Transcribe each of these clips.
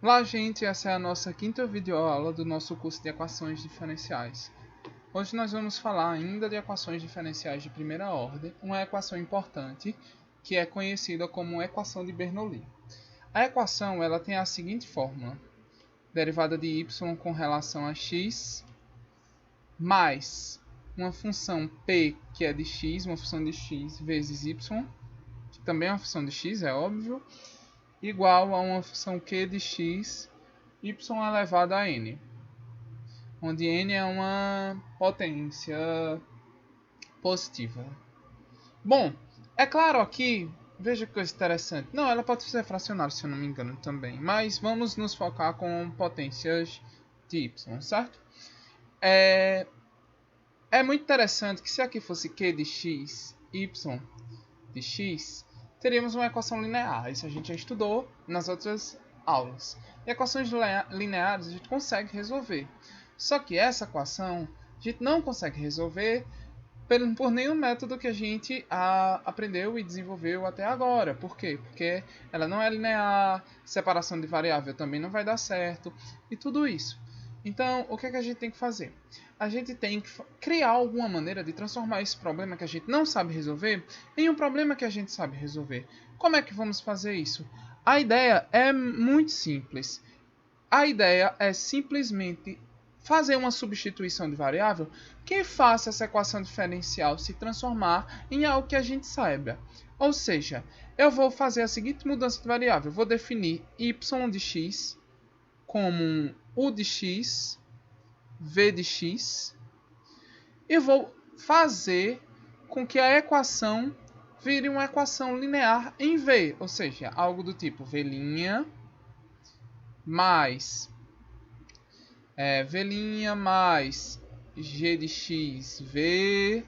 Olá, gente, essa é a nossa quinta videoaula do nosso curso de equações diferenciais. Hoje nós vamos falar ainda de equações diferenciais de primeira ordem, uma equação importante que é conhecida como equação de Bernoulli. A equação ela tem a seguinte fórmula: derivada de y com relação a x mais uma função p que é de x, uma função de x vezes y, que também é uma função de x, é óbvio, igual a uma função q de x y elevado a n, onde n é uma potência positiva. Bom, é claro aqui, veja que coisa interessante. Não, ela pode ser fracionária, se eu não me engano, também. Mas vamos nos focar com potências de y, certo? É muito interessante que se aqui fosse q de x, y de x, teríamos uma equação linear. Isso a gente já estudou nas outras aulas. E equações lineares a gente consegue resolver. Só que essa equação a gente não consegue resolver por nenhum método que a gente aprendeu e desenvolveu até agora. Por quê? Porque ela não é linear, separação de variável também não vai dar certo e tudo isso. Então, o que a gente tem que fazer? A gente tem que criar alguma maneira de transformar esse problema que a gente não sabe resolver em um problema que a gente sabe resolver. Como é que vamos fazer isso? A ideia é muito simples. A ideia é simplesmente fazer uma substituição de variável que faça essa equação diferencial se transformar em algo que a gente saiba. Ou seja, eu vou fazer a seguinte mudança de variável. Vou definir y de x como u de x, v de x, e vou fazer com que a equação vire uma equação linear em v, ou seja, algo do tipo v' mais v' mais g de x v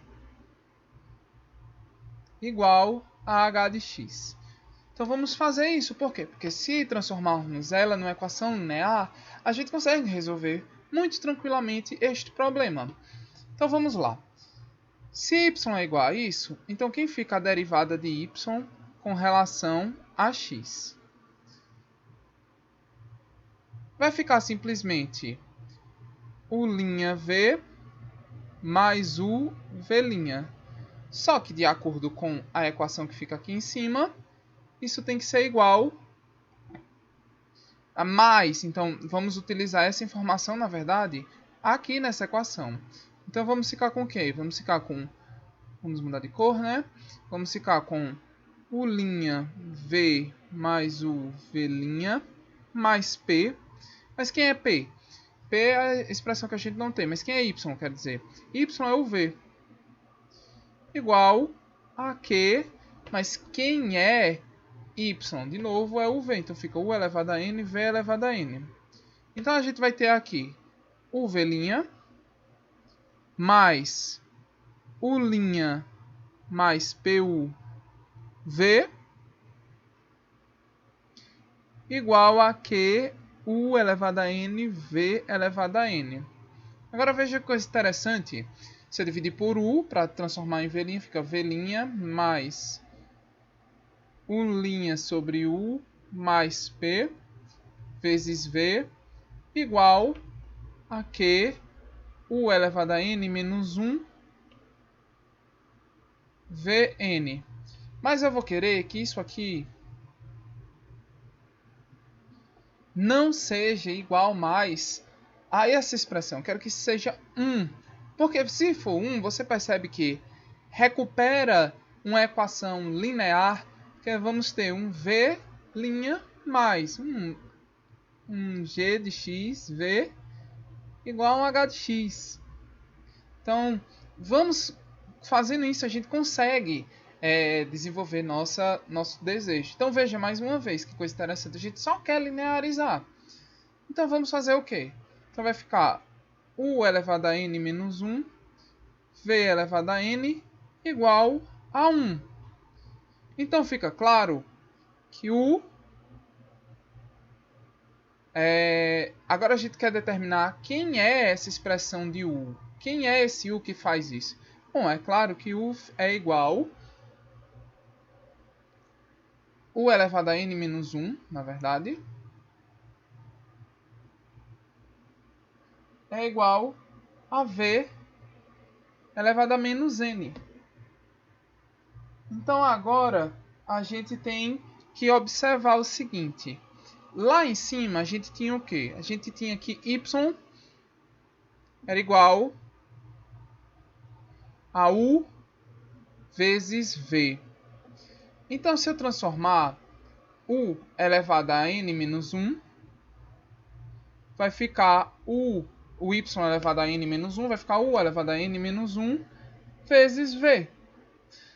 igual a h de x. Então vamos fazer isso, por quê? Porque se transformarmos ela numa equação linear, a gente consegue resolver muito tranquilamente este problema. Então vamos lá. Se y é igual a isso, então quem fica a derivada de y com relação a x? Vai ficar simplesmente u' mais u v'. Só que de acordo com a equação que fica aqui em cima, isso tem que ser igual a mais. Então, vamos utilizar essa informação, na verdade, aqui nessa equação. Então, vamos ficar com o quê? Vamos ficar com... Vamos mudar de cor, né? Vamos ficar com u' mais u v' mais p. Mas quem é p? P é a expressão que a gente não tem. Mas quem é y, quer dizer? Y é o v. Igual a q. Mas quem é y, de novo, é o v. Então, fica u elevado a n, v elevado a n. Então, a gente vai ter aqui u v' mais u' mais pu v igual a q u elevado a n, v elevado a n. Agora, veja que coisa interessante. Se eu dividir por u, para transformar em v', fica v' mais u' sobre u mais p vezes v igual a q u elevado a n menos 1 vn. Mas eu vou querer que isso aqui não seja igual mais a essa expressão. Quero que seja 1. Porque se for 1, você percebe que recupera uma equação linear, que vamos ter um v' mais um g de x, v, igual a um h de x. Então, vamos fazendo isso, a gente consegue desenvolver nosso desejo. Então, veja mais uma vez que coisa interessante. A gente só quer linearizar. Então, vamos fazer o quê? Então, vai ficar u elevado a n menos 1, v elevado a n, igual a 1. Então, fica claro que u... agora a gente quer determinar quem é essa expressão de u. Quem é esse u que faz isso? Bom, é claro que u é igual u elevado a n menos 1, na verdade, é igual a v elevado a menos n. Então agora a gente tem que observar o seguinte. Lá em cima a gente tinha o quê? A gente tinha que y era igual a u vezes v. Então se eu transformar u elevado a n menos 1, vai ficar o y elevado a n menos 1, vai ficar u elevado a n menos 1 vezes v.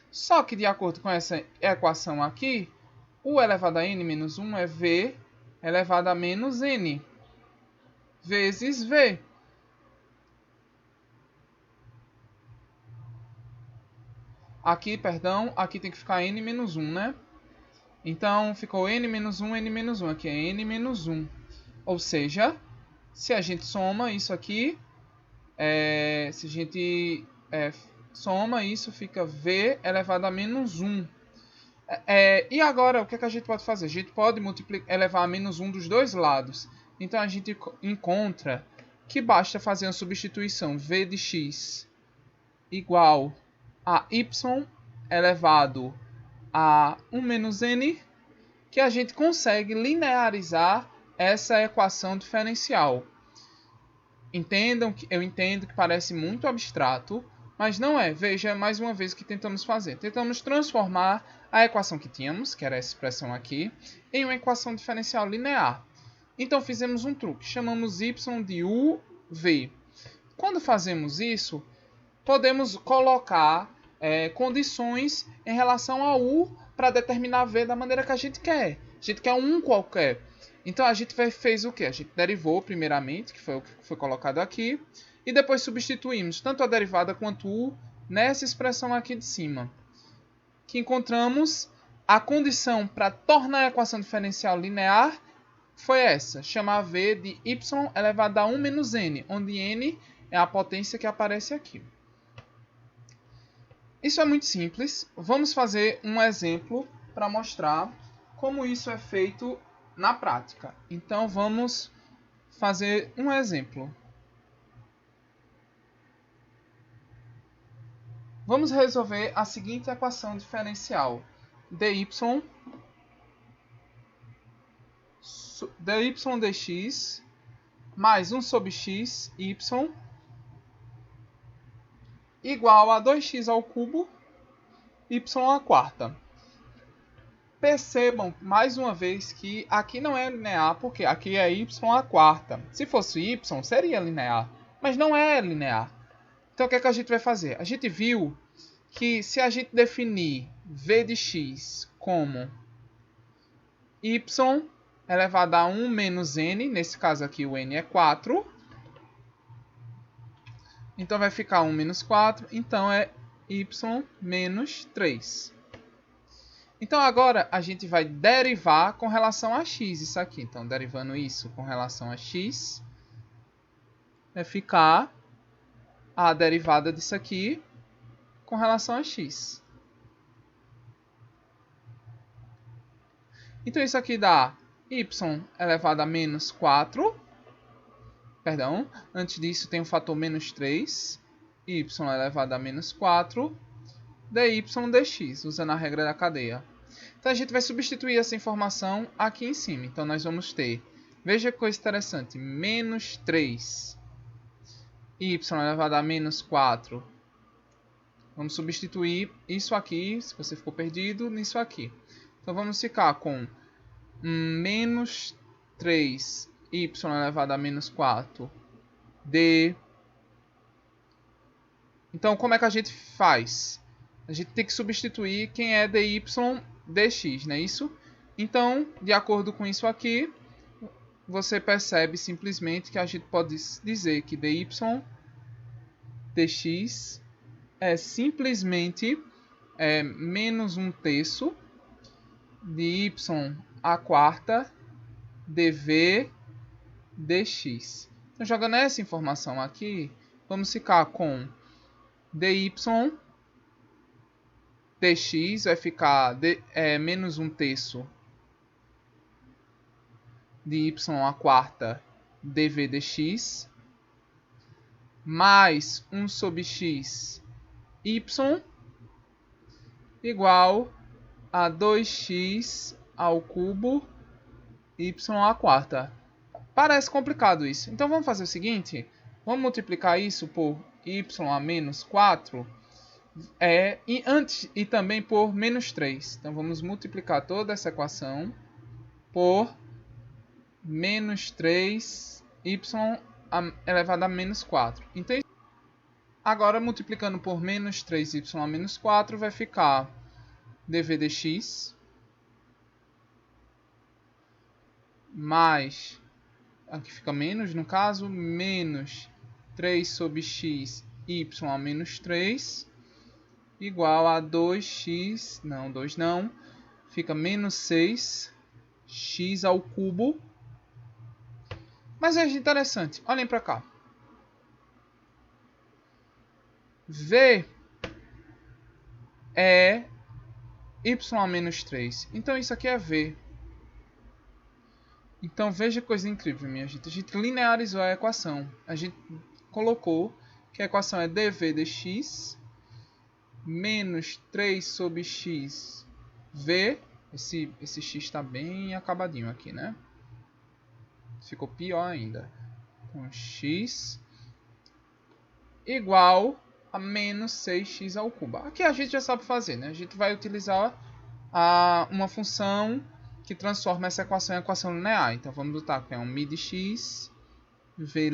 Só que de acordo com essa equação aqui, u elevado a n menos 1 é v elevado a menos n vezes v. Aqui, perdão, aqui tem que ficar n menos 1, né? Então, ficou n menos 1, n menos 1. Aqui é n menos 1. Ou seja, se a gente soma isso aqui, se a gente soma isso, fica v elevado a menos 1. E agora, o que a gente pode fazer? A gente pode elevar a menos 1 dos dois lados. Então, a gente encontra que basta fazer uma substituição v de x igual a y elevado a 1 menos n, que a gente consegue linearizar essa equação diferencial. Eu entendo que parece muito abstrato, mas não é. Veja mais uma vez o que tentamos fazer. Tentamos transformar a equação que tínhamos, que era essa expressão aqui, em uma equação diferencial linear. Então fizemos um truque, chamamos y de uv. Quando fazemos isso, podemos colocar condições em relação a u para determinar v da maneira que a gente quer. A gente quer um qualquer. Então a gente fez o quê? A gente derivou primeiramente, que foi o que foi colocado aqui, e depois substituímos tanto a derivada quanto u nessa expressão aqui de cima. Que encontramos a condição para tornar a equação diferencial linear foi essa, chamar v de y elevado a 1 menos n, onde n é a potência que aparece aqui. Isso é muito simples. Vamos fazer um exemplo para mostrar como isso é feito na prática. Então, vamos fazer um exemplo. Vamos resolver a seguinte equação diferencial. dy dx mais 1 sobre x, y, igual a 2x ao cubo, y à quarta. Percebam, mais uma vez, que aqui não é linear, porque aqui é y à quarta. Se fosse y, seria linear, mas não é linear. Então, o que é que a gente vai fazer? A gente viu que se a gente definir v de x como y elevado a 1 menos n, nesse caso aqui o n é 4, então vai ficar 1 menos 4, então é y menos 3. Então agora a gente vai derivar com relação a x isso aqui. Então derivando isso com relação a x, vai ficar a derivada disso aqui com relação a x. Então isso aqui dá y elevado a menos 4. Perdão, antes disso tem o fator menos 3. Y elevado a menos 4. dy dx, usando a regra da cadeia. Então a gente vai substituir essa informação aqui em cima. Então nós vamos ter, veja que coisa interessante, menos 3. Y elevado a menos 4. Vamos substituir isso aqui, se você ficou perdido, nisso aqui. Então vamos ficar com menos 3 y elevado a menos 4 d. Então como é que a gente faz? A gente tem que substituir quem é dy dx, não é isso? Então, de acordo com isso aqui, você percebe simplesmente que a gente pode dizer que dy dx é simplesmente menos 1/3 de y à quarta dv dx. Então, jogando essa informação aqui, vamos ficar com dy dx vai ficar menos 1/3 de y à quarta dv dx. mais 1 sobre x y igual a 2x ao cubo y à quarta. Parece complicado isso. Então vamos fazer o seguinte. Vamos multiplicar isso por y a menos 4 e também por menos 3. Então vamos multiplicar toda essa equação por menos 3y elevado a menos 4. Então, agora multiplicando por menos 3y a menos 4 vai ficar dv dx mais, aqui fica menos no caso, menos 3 sobre x y a menos 3 igual a 2x, não, 2 não, fica menos 6 x ao cubo. Mas é interessante, olhem para cá. V é y a menos 3. Então isso aqui é V. Então veja que coisa incrível, minha gente. A gente linearizou a equação. A gente colocou que a equação é dv dx menos 3 sobre x v. Esse x está bem acabadinho aqui, né? Ficou pior ainda. Então x igual a menos 6x ao cubo. Aqui a gente já sabe fazer, né? A gente vai utilizar uma função que transforma essa equação em equação linear. Então vamos botar que é um mi de x, v'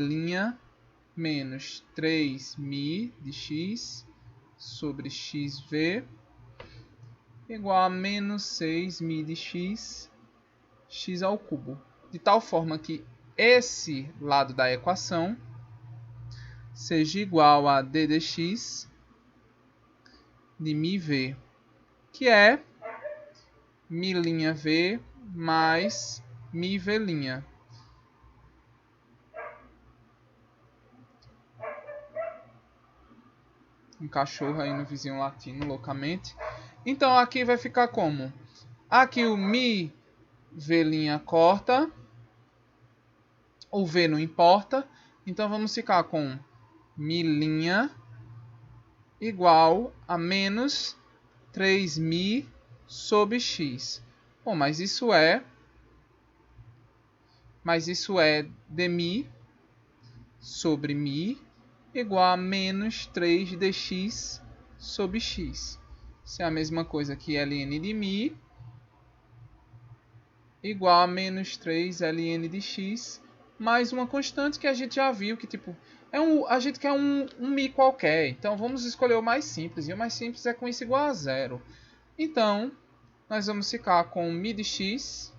menos 3mi de x sobre xv igual a menos 6mi de x, x ao cubo. De tal forma que esse lado da equação seja igual a d dx de mi v, que é mi' mais mi v'. Um cachorro aí no vizinho latino loucamente. Então aqui vai ficar como? Aqui o mi v' corta. O v não importa. Então vamos ficar com mi' igual a menos 3mi sobre x. Bom, mas isso é dmi sobre mi igual a menos 3 dx sobre x. Isso é a mesma coisa que ln de mi igual a menos 3 ln de x mais uma constante que a gente já viu que tipo a gente quer um mi qualquer. Então vamos escolher o mais simples. E o mais simples é com isso igual a zero. Então nós vamos ficar com mi de x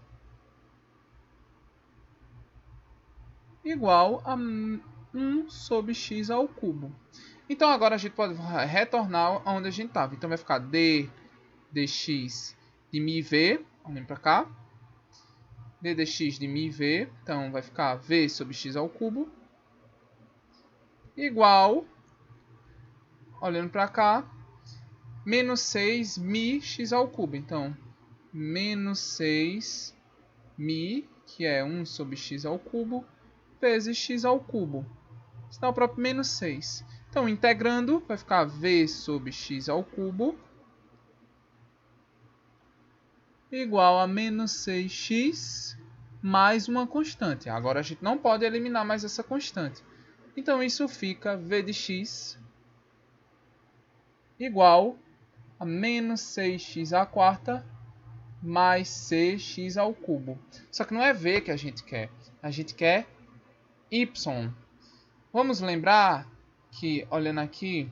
igual a 1 sobre x ao cubo. Então agora a gente pode retornar aonde a gente estava. Então vai ficar d dx de mi v, olhem para cá, d dx de mi v, então vai ficar v sobre x ao cubo, igual, olhando para cá, menos 6 mi x ao cubo. Então, menos 6 mi, que é 1 sobre x ao cubo, vezes x ao cubo. Isso dá o próprio menos 6. Então, integrando, vai ficar v sobre x ao cubo igual a menos 6x mais uma constante. Agora a gente não pode eliminar mais essa constante. Então, isso fica v de x igual a menos 6x à quarta mais cx ao cubo. Só que não é v que a gente quer. A gente quer y. Vamos lembrar que, olhando aqui,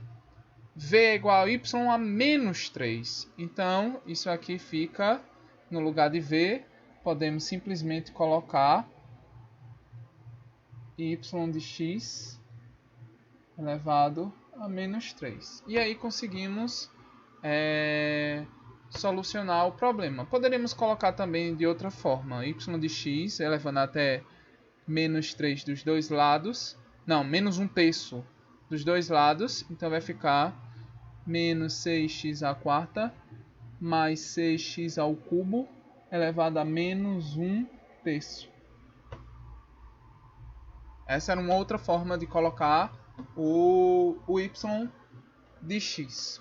v é igual a y a menos 3. Então, isso aqui fica, no lugar de v, podemos simplesmente colocar y de x elevado a menos 3. E aí conseguimos solucionar o problema. Poderíamos colocar também de outra forma, y de x elevando até menos 3 dos dois lados. Não, menos 1/3 dos dois lados. Então vai ficar menos 6x à quarta mais 6x ao cubo elevado a menos 1/3. Essa era uma outra forma de colocar o y de x.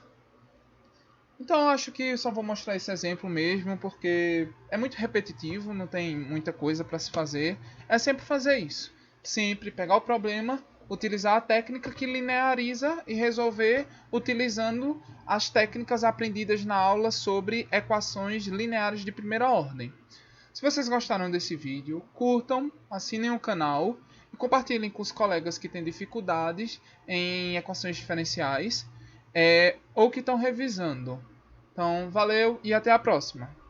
Então eu acho que eu só vou mostrar esse exemplo mesmo, porque é muito repetitivo, não tem muita coisa para se fazer. É sempre fazer isso. Sempre pegar o problema, utilizar a técnica que lineariza e resolver utilizando as técnicas aprendidas na aula sobre equações lineares de primeira ordem. Se vocês gostaram desse vídeo, curtam, assinem o canal e compartilhem com os colegas que têm dificuldades em equações diferenciais ou que estão revisando. Então, valeu e até a próxima!